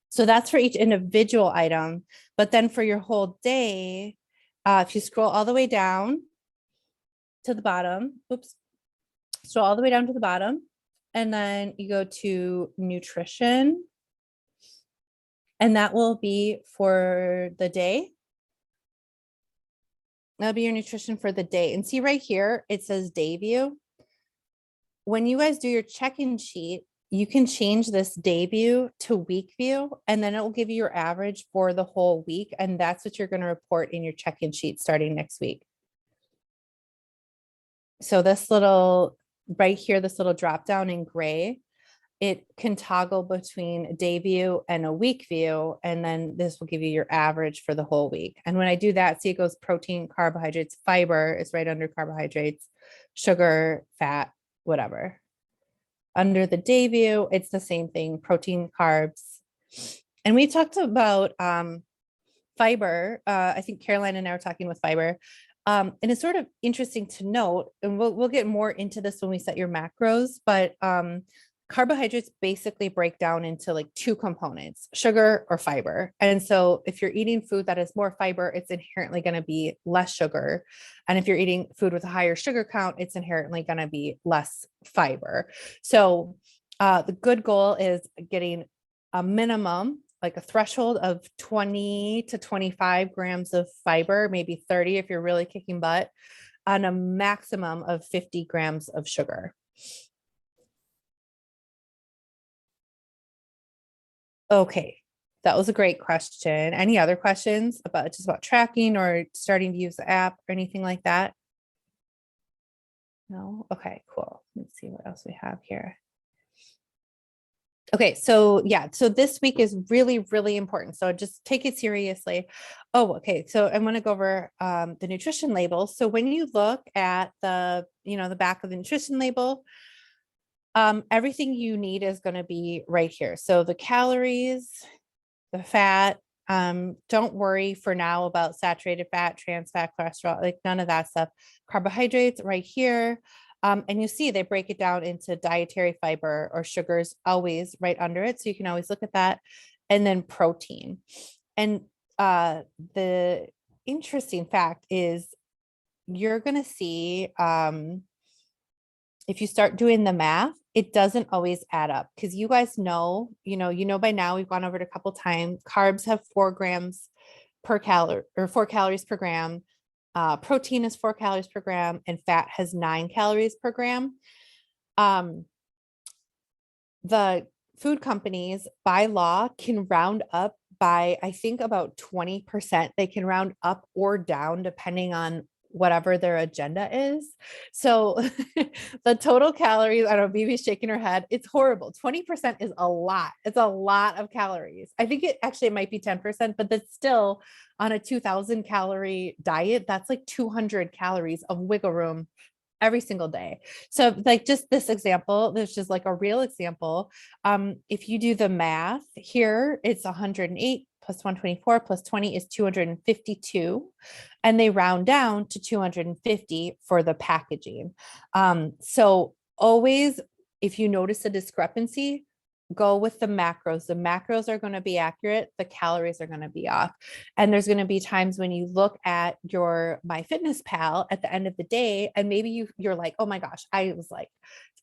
So that's for each individual item. But then for your whole day, if you scroll all the way down, to the bottom. Oops. Scroll all the way down to the bottom. And then you go to nutrition. And that will be for the day. That'll be your nutrition for the day. And see right here, it says day view. When you guys do your check-in sheet, you can change this day view to week view, and then it will give you your average for the whole week. And that's what you're going to report in your check-in sheet starting next week. So this little, right here, this little drop down in gray, it can toggle between a day view and a week view. And then this will give you your average for the whole week. And when I do that, see, it goes protein, carbohydrates, fiber is right under carbohydrates, sugar, fat, whatever. Under the day view, it's the same thing, protein, carbs. And we talked about fiber. I think Caroline and I were talking with fiber. And it's sort of interesting to note, and we'll get more into this when we set your macros, but carbohydrates basically break down into like two components, sugar or fiber. And so if you're eating food that is more fiber, it's inherently going to be less sugar. And if you're eating food with a higher sugar count, it's inherently going to be less fiber. So the good goal is getting a minimum, like a threshold of 20 to 25 grams of fiber, maybe 30 if you're really kicking butt, on a maximum of 50 grams of sugar. Okay, that was a great question. Any other questions about tracking or starting to use the app or anything like that? No? Okay, cool. Let's see what else we have here. Okay, so yeah, so this week is really, really important. So just take it seriously. Oh, okay. So I'm going to go over the nutrition label. So when you look at the back of the nutrition label, everything you need is going to be right here. So the calories, the fat, don't worry for now about saturated fat, trans fat, cholesterol, like none of that stuff. Carbohydrates right here. And you see they break it down into dietary fiber or sugars always right under it. So you can always look at that. And then protein. And the interesting fact is you're going to see if you start doing the math, it doesn't always add up because you guys know, by now we've gone over it a couple times. Carbs have 4 grams per calorie or 4 calories per gram. Protein is 4 calories per gram and fat has 9 calories per gram. The food companies by law can round up by, I think, about 20%. They can round up or down depending on whatever their agenda is. So the total calories, I don't know, Bibi's shaking her head. It's horrible. 20% is a lot. It's a lot of calories. I think it might be 10%, but that's still on a 2000 calorie diet. That's like 200 calories of wiggle room every single day. So like just this example, this is like a real example. If you do the math here, it's 108 plus 124 plus 20 is 252. And they round down to 250 for the packaging. So always, if you notice a discrepancy, go with the macros. The macros are going to be accurate. The calories are going to be off. And there's going to be times when you look at your MyFitnessPal at the end of the day, and maybe you're like, oh my gosh, I was like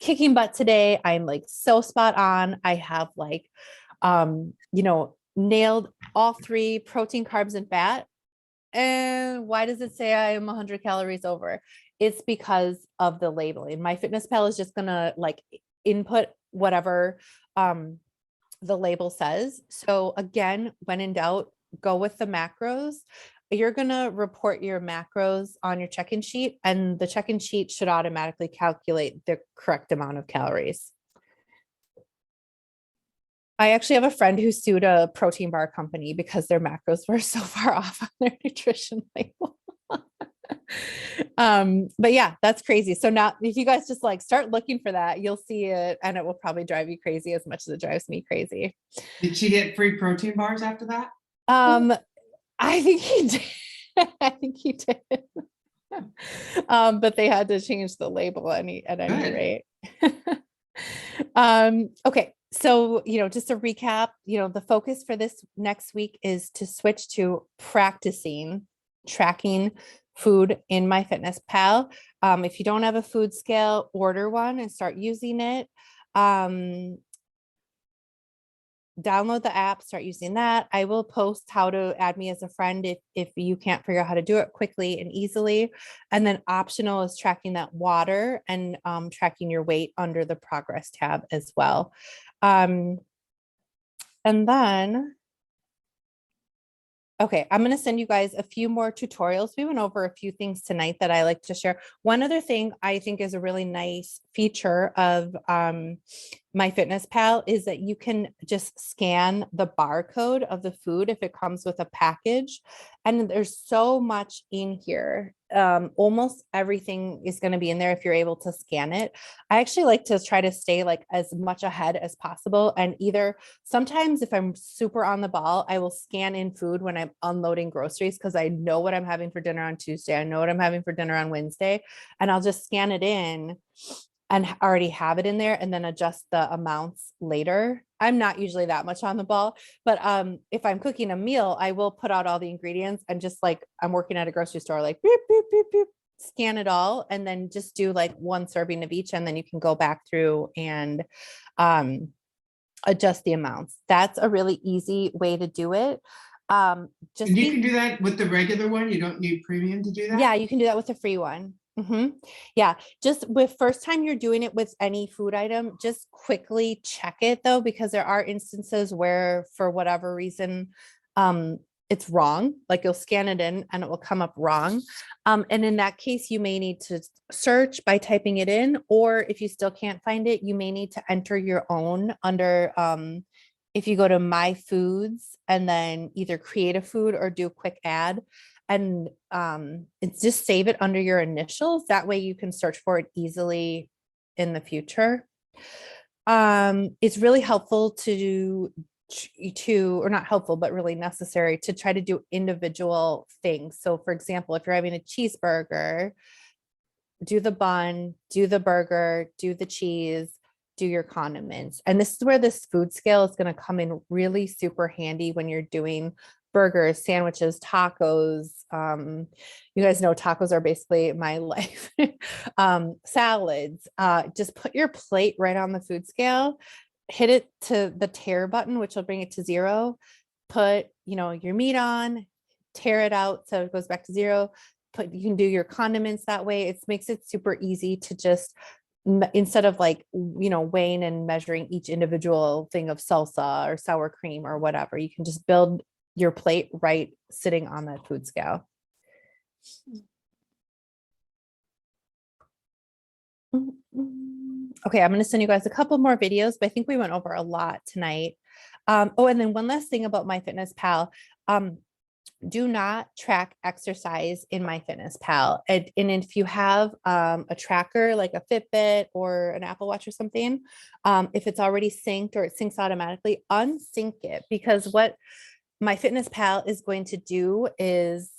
kicking butt today. I'm like so spot on. I have like, nailed all 3 protein, carbs, and fat. And why does it say I am 100 calories over? It's because of the labeling. MyFitnessPal is just going to like input whatever the label says. So again, when in doubt, go with the macros. You're going to report your macros on your check-in sheet, and the check-in sheet should automatically calculate the correct amount of calories. I actually have a friend who sued a protein bar company because their macros were so far off on their nutrition label. But yeah, that's crazy. So now if you guys just like start looking for that, you'll see it, and it will probably drive you crazy as much as it drives me crazy. Did she get free protein bars after that? I think he did. I think he did. But they had to change the label at any rate. Okay. So, just to recap, the focus for this next week is to switch to practicing tracking food in MyFitnessPal. If you don't have a food scale, order one and start using it. Download the app, start using that. I will post how to add me as a friend if you can't figure out how to do it quickly and easily. And then optional is tracking that water and tracking your weight under the progress tab as well. And then, okay, I'm going to send you guys a few more tutorials. We went over a few things tonight that I like to share. One other thing I think is a really nice feature of MyFitnessPal is that you can just scan the barcode of the food if it comes with a package. And there's so much in here. Almost everything is going to be in there if you're able to scan it. I actually like to try to stay like as much ahead as possible. And either sometimes if I'm super on the ball, I will scan in food when I'm unloading groceries because I know what I'm having for dinner on Tuesday. I know what I'm having for dinner on Wednesday, and I'll just scan it in and already have it in there and then adjust the amounts later. I'm not usually that much on the ball, but if I'm cooking a meal, I will put out all the ingredients and just like I'm working at a grocery store, like beep, beep, beep, beep, scan it all and then just do like one serving of each. And then you can go back through and adjust the amounts. That's a really easy way to do it. And you can do that with the regular one. You don't need premium to do that. Yeah, you can do that with the free one. Yeah, just with first time you're doing it with any food item, just quickly check it though, because there are instances where for whatever reason, it's wrong. Like you'll scan it in and it will come up wrong. And in that case, you may need to search by typing it in, or if you still can't find it, you may need to enter your own under, if you go to My Foods and then either create a food or do a quick add. And it's just save it under your initials. That way you can search for it easily in the future. It's really helpful or not helpful, but really necessary to try to do individual things. So for example, if you're having a cheeseburger, do the bun, do the burger, do the cheese, do your condiments. And this is where this food scale is going to come in really super handy when you're doing burgers, sandwiches, tacos. You guys know tacos are basically my life. Salads. Just put your plate right on the food scale, hit it to the tear button, which will bring it to 0. Put, your meat on, tear it out so it goes back to 0. You can do your condiments that way. It makes it super easy to just, instead of like, weighing and measuring each individual thing of salsa or sour cream or whatever, you can just build your plate right sitting on that food scale. Okay, I'm going to send you guys a couple more videos, but I think we went over a lot tonight. And then one last thing about MyFitnessPal. Do not track exercise in MyFitnessPal. And if you have a tracker like a Fitbit or an Apple Watch or something, if it's already synced or it syncs automatically, unsync it, because what MyFitnessPal is going to do is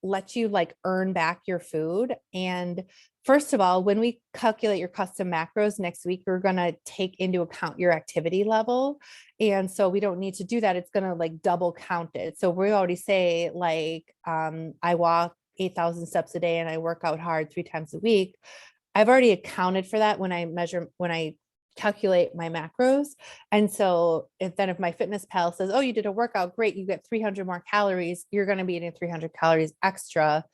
let you like earn back your food. And first of all, when we calculate your custom macros next week, we're going to take into account your activity level. And so we don't need to do that. It's going to like double count it. So we already say like, I walk 8,000 steps a day and I work out hard 3 times a week. I've already accounted for that when I calculate my macros. And so if MyFitnessPal says, oh, you did a workout, great, you get 300 more calories, you're going to be eating 300 calories extra.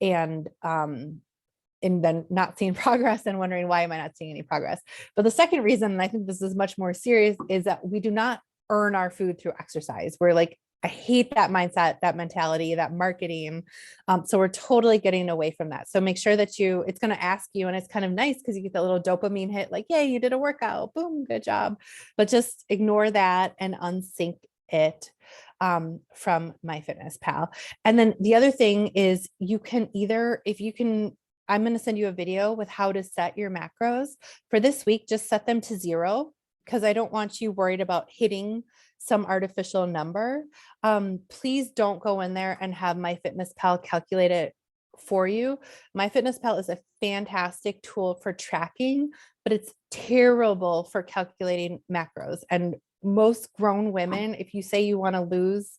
And then not seeing progress and wondering, why am I not seeing any progress? But the second reason, and I think this is much more serious, is that we do not earn our food through exercise. We're like, I hate that mindset, that mentality, that marketing. So we're totally getting away from that. So make sure that it's going to ask you, and it's kind of nice because you get that little dopamine hit, like, yay, you did a workout, boom, good job. But just ignore that and unsync it from MyFitnessPal. And then the other thing is you can I'm going to send you a video with how to set your macros for this week. Just set them to 0, because I don't want you worried about hitting some artificial number. Please don't go in there and have MyFitnessPal calculate it for you. MyFitnessPal is a fantastic tool for tracking, but it's terrible for calculating macros. And most grown women, if you say you want to lose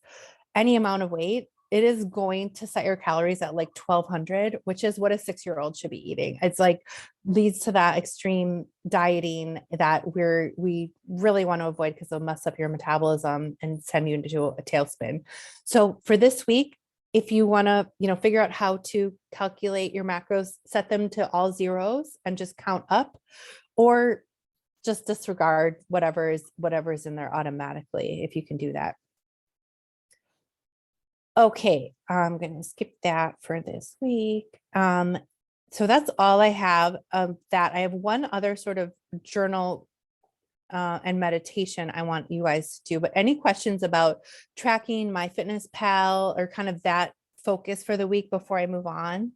any amount of weight, it is going to set your calories at like 1200, which is what a 6-year-old should be eating. It's like leads to that extreme dieting that we really want to avoid because it'll mess up your metabolism and send you into a tailspin. So for this week, if you want to, figure out how to calculate your macros, set them to all zeros and just count up, or just disregard whatever's in there automatically, if you can do that. Okay, I'm going to skip that for this week. So that's all I have of that. I have one other sort of journal and meditation I want you guys to do, but any questions about tracking MyFitnessPal or kind of that focus for the week before I move on?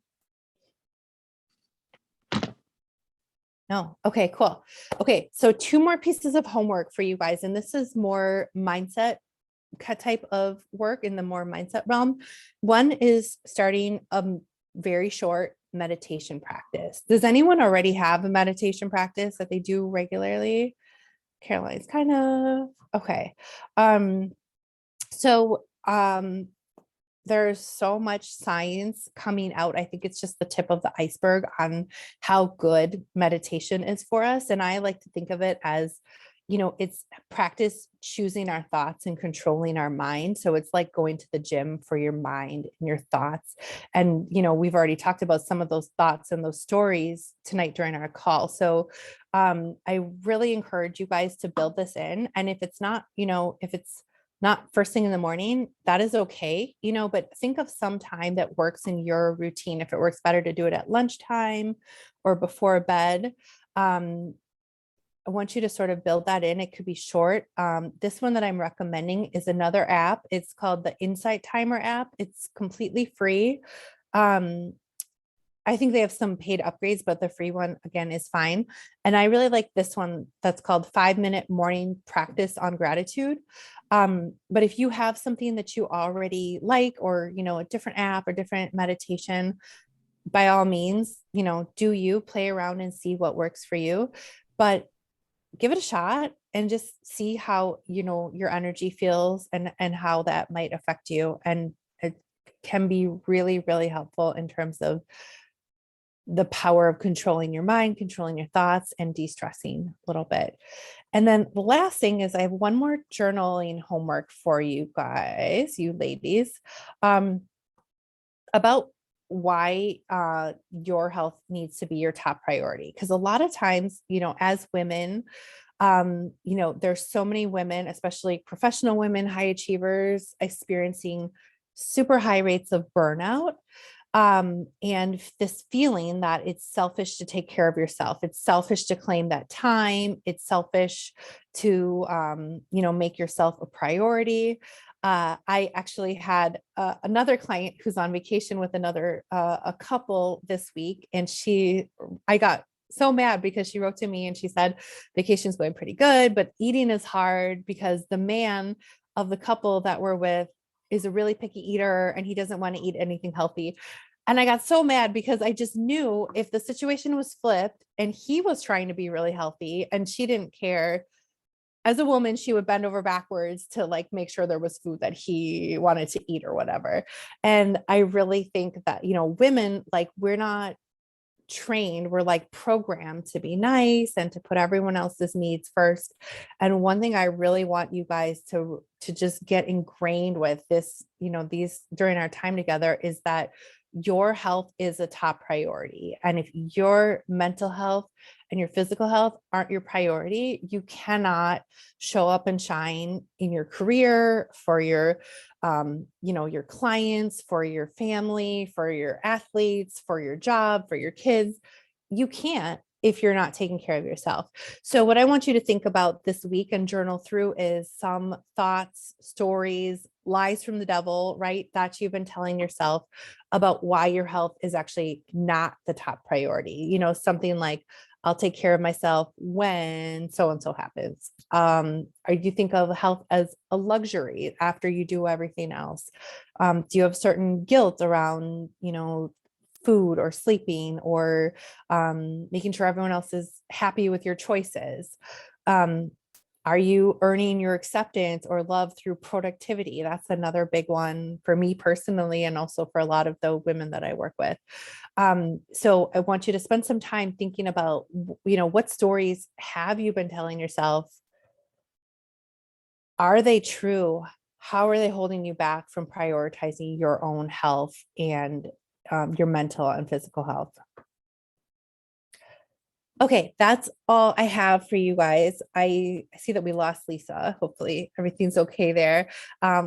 No. Okay, cool. Okay, so 2 more pieces of homework for you guys, and this is more mindset type of work in the more mindset realm. One is starting a very short meditation practice. Does anyone already have a meditation practice that they do regularly? Caroline's kind of okay. So there's so much science coming out. I think it's just the tip of the iceberg on how good meditation is for us. And I like to think of it as, it's practice choosing our thoughts and controlling our mind. So it's like going to the gym for your mind and your thoughts. And, we've already talked about some of those thoughts and those stories tonight during our call. So I really encourage you guys to build this in. And if it's not, if it's not first thing in the morning, that is okay, but think of some time that works in your routine. If it works better to do it at lunchtime or before bed, I want you to sort of build that in. It could be short. This one that I'm recommending is another app. It's called the Insight Timer app. It's completely free. I think they have some paid upgrades, but the free one, again, is fine. And I really like this one that's called 5-minute morning practice on gratitude. But if you have something that you already like, or, a different app or different meditation, by all means, do you play around and see what works for you, but give it a shot and just see how, your energy feels and how that might affect you. And it can be really, really helpful in terms of the power of controlling your mind, controlling your thoughts, and de-stressing a little bit. And then the last thing is I have one more journaling homework for you guys, you ladies, about why your health needs to be your top priority. Because a lot of times, as women, there's so many women, especially professional women, high achievers, experiencing super high rates of burnout. And this feeling that it's selfish to take care of yourself. It's selfish to claim that time. It's selfish to, make yourself a priority. I actually had another client who's on vacation with a couple this week, and I got so mad because she wrote to me and she said, vacation's going pretty good, but eating is hard because the man of the couple that we're with is a really picky eater and he doesn't want to eat anything healthy. And I got so mad because I just knew if the situation was flipped and he was trying to be really healthy and she didn't care, as a woman, she would bend over backwards to like make sure there was food that he wanted to eat or whatever. And I really think that, women, like, we're not trained, we're like programmed to be nice and to put everyone else's needs first. And one thing I really want you guys to just get ingrained with this, these during our time together, is that your health is a top priority. And if your mental health and your physical health aren't your priority, you cannot show up and shine in your career, for your your clients, for your family, for your athletes, for your job, for your kids. You can't if you're not taking care of yourself. So what I want you to think about this week and journal through is some thoughts, stories, lies from the devil, right? That you've been telling yourself about why your health is actually not the top priority. Something like, I'll take care of myself when so-and-so happens. Or you think of health as a luxury after you do everything else? Do you have certain guilt around, food or sleeping or making sure everyone else is happy with your choices? Are you earning your acceptance or love through productivity? That's another big one for me personally, and also for a lot of the women that I work with. So I want you to spend some time thinking about, what stories have you been telling yourself? Are they true? How are they holding you back from prioritizing your own health and your mental and physical health? Okay, that's all I have for you guys. I see that we lost Lisa. Hopefully everything's okay there.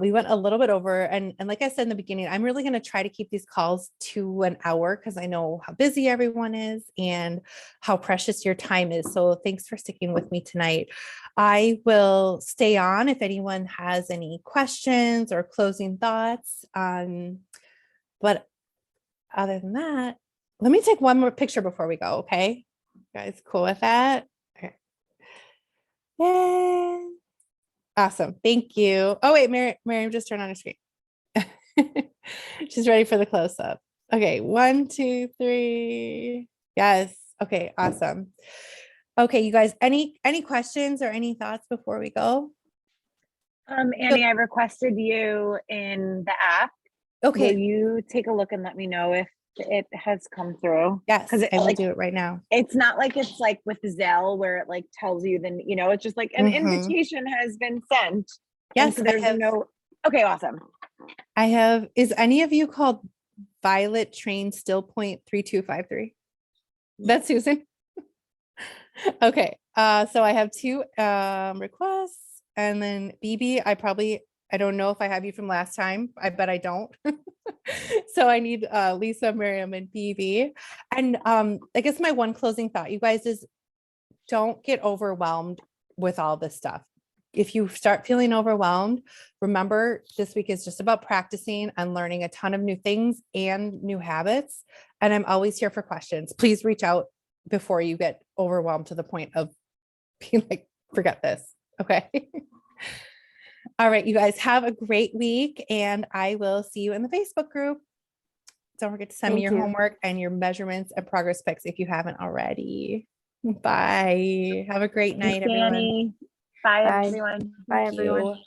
We went a little bit over, and like I said in the beginning, I'm really going to try to keep these calls to an hour because I know how busy everyone is and how precious your time is. So thanks for sticking with me tonight. I will stay on if anyone has any questions or closing thoughts. But other than that, let me take one more picture before we go, okay? Guys, cool with that? Okay. Yay. Awesome. Thank you. Oh, wait, Miriam just turned on her screen. She's ready for the close up. Okay, 1, 2, 3. Yes. Okay, awesome. Okay, you guys, any questions or any thoughts before we go? Annie, I requested you in the app. Okay. Will you take a look and let me know if it has come through? Yes, 'Cause I will like, do it right now. it's not like it's like with Zelle where it like tells you then, it's just like an Mhm. invitation has been sent. And Yes, so I there's have. no, okay, awesome. I have. Is any of you called Violet Train Still Point 3253? That's Susan. Okay. So I have 2 requests, and then BB, I don't know if I have you from last time. I bet I don't. So I need Lisa, Miriam, and BB. And I guess my one closing thought, you guys, is don't get overwhelmed with all this stuff. If you start feeling overwhelmed, remember this week is just about practicing and learning a ton of new things and new habits. And I'm always here for questions. Please reach out before you get overwhelmed to the point of being like, forget this. Okay. All right, you guys have a great week, and I will see you in the Facebook group. Don't forget to send me Thank your you. homework and your measurements and progress pics if you haven't already. Bye. Have a great night, Thanks, everyone. Annie. Bye, Bye. everyone. Bye, Thank everyone. you.